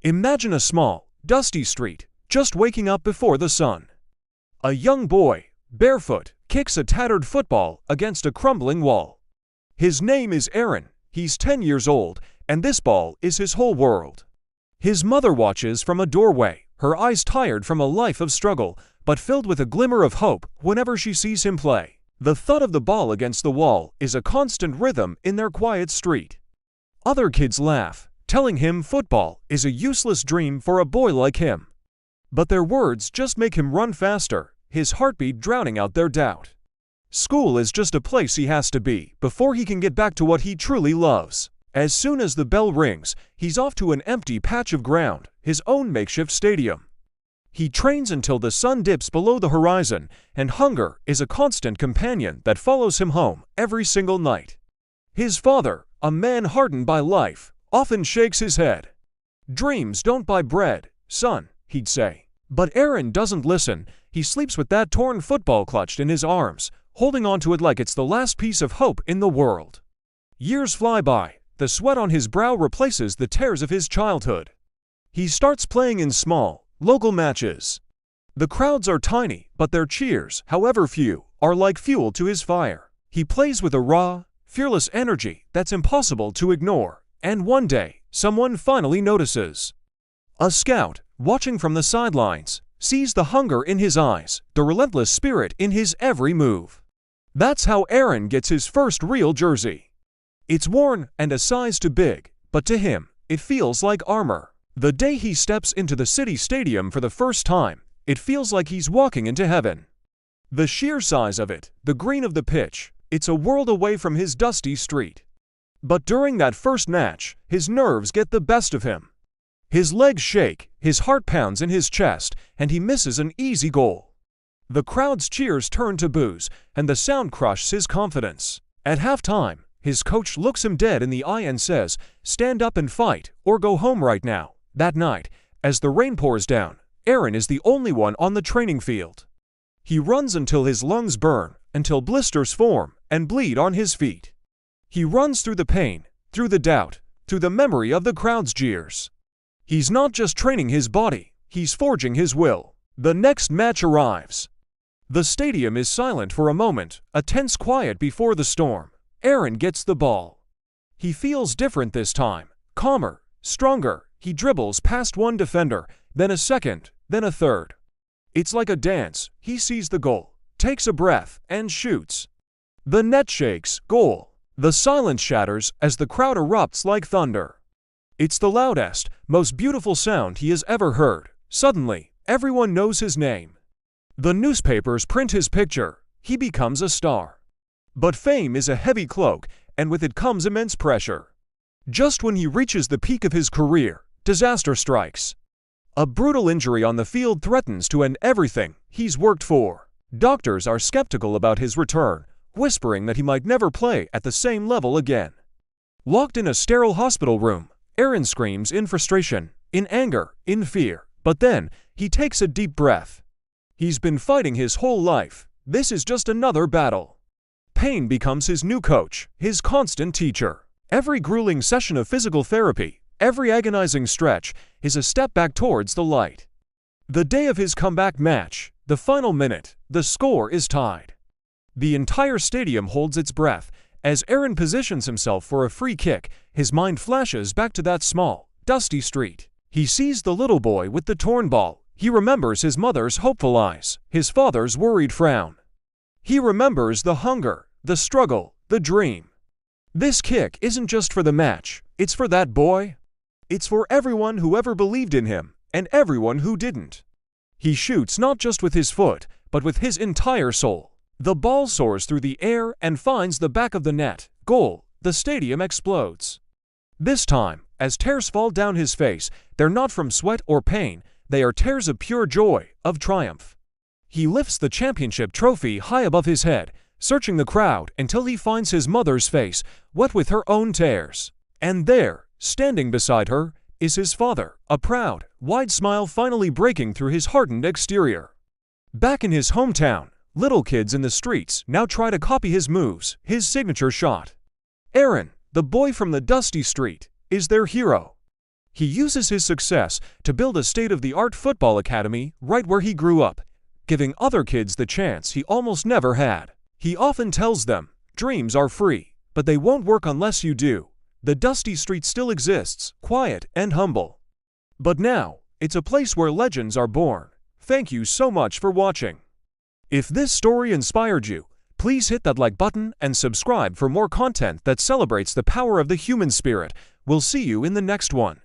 Imagine a small, dusty street, just waking up before the sun. A young boy, barefoot, kicks a tattered football against a crumbling wall. His name is Aaron, he's 10 years old, and this ball is his whole world. His mother watches from a doorway, her eyes tired from a life of struggle, but filled with a glimmer of hope whenever she sees him play. The thud of the ball against the wall is a constant rhythm in their quiet street. Other kids laugh, telling him football is a useless dream for a boy like him. But their words just make him run faster, his heartbeat drowning out their doubt. School is just a place he has to be before he can get back to what he truly loves. As soon as the bell rings, he's off to an empty patch of ground, his own makeshift stadium. He trains until the sun dips below the horizon, and hunger is a constant companion that follows him home every single night. His father, a man hardened by life, often shakes his head. "Dreams don't buy bread, son," he'd say. But Aaron doesn't listen. He sleeps with that torn football clutched in his arms, holding onto it like it's the last piece of hope in the world. Years fly by. The sweat on his brow replaces the tears of his childhood. He starts playing in small, local matches. The crowds are tiny, but their cheers, however few, are like fuel to his fire. He plays with a raw, fearless energy that's impossible to ignore, and one day, someone finally notices. A scout, watching from the sidelines, sees the hunger in his eyes, the relentless spirit in his every move. That's how Aaron gets his first real jersey. It's worn and a size too big, but to him, it feels like armor. The day he steps into the city stadium for the first time, it feels like he's walking into heaven. The sheer size of it, the green of the pitch, it's a world away from his dusty street. But during that first match, his nerves get the best of him. His legs shake, his heart pounds in his chest, and he misses an easy goal. The crowd's cheers turn to boos, and the sound crushes his confidence. At halftime, his coach looks him dead in the eye and says, "Stand up and fight, or go home right now." That night, as the rain pours down, Aaron is the only one on the training field. He runs until his lungs burn, until blisters form and bleed on his feet. He runs through the pain, through the doubt, through the memory of the crowd's jeers. He's not just training his body, he's forging his will. The next match arrives. The stadium is silent for a moment, a tense quiet before the storm. Aaron gets the ball. He feels different this time, calmer, stronger. He dribbles past one defender, then a second, then a third. It's like a dance. He sees the goal, takes a breath, and shoots. The net shakes, goal. The silence shatters as the crowd erupts like thunder. It's the loudest, most beautiful sound he has ever heard. Suddenly, everyone knows his name. The newspapers print his picture. He becomes a star. But fame is a heavy cloak, and with it comes immense pressure. Just when he reaches the peak of his career, disaster strikes. A brutal injury on the field threatens to end everything he's worked for. Doctors are skeptical about his return, whispering that he might never play at the same level again. Locked in a sterile hospital room, Aaron screams in frustration, in anger, in fear. But then, he takes a deep breath. He's been fighting his whole life. This is just another battle. Pain becomes his new coach, his constant teacher. Every grueling session of physical therapy, every agonizing stretch, is a step back towards the light. The day of his comeback match, the final minute, the score is tied. The entire stadium holds its breath. As Aaron positions himself for a free kick, his mind flashes back to that small, dusty street. He sees the little boy with the torn ball. He remembers his mother's hopeful eyes, his father's worried frown. He remembers the hunger, the struggle, the dream. This kick isn't just for the match, it's for that boy. It's for everyone who ever believed in him, and everyone who didn't. He shoots not just with his foot, but with his entire soul. The ball soars through the air and finds the back of the net. Goal. The stadium explodes. This time, as tears fall down his face, they're not from sweat or pain, they are tears of pure joy, of triumph. He lifts the championship trophy high above his head, searching the crowd until he finds his mother's face, wet with her own tears. And there, standing beside her, is his father, a proud, wide smile finally breaking through his hardened exterior. Back in his hometown, little kids in the streets now try to copy his moves, his signature shot. Aaron, the boy from the dusty street, is their hero. He uses his success to build a state-of-the-art football academy right where he grew up, giving other kids the chance he almost never had. He often tells them, dreams are free, but they won't work unless you do. The Dusty Street still exists, quiet and humble. But now, it's a place where legends are born. Thank you so much for watching. If this story inspired you, please hit that like button and subscribe for more content that celebrates the power of the human spirit. We'll see you in the next one.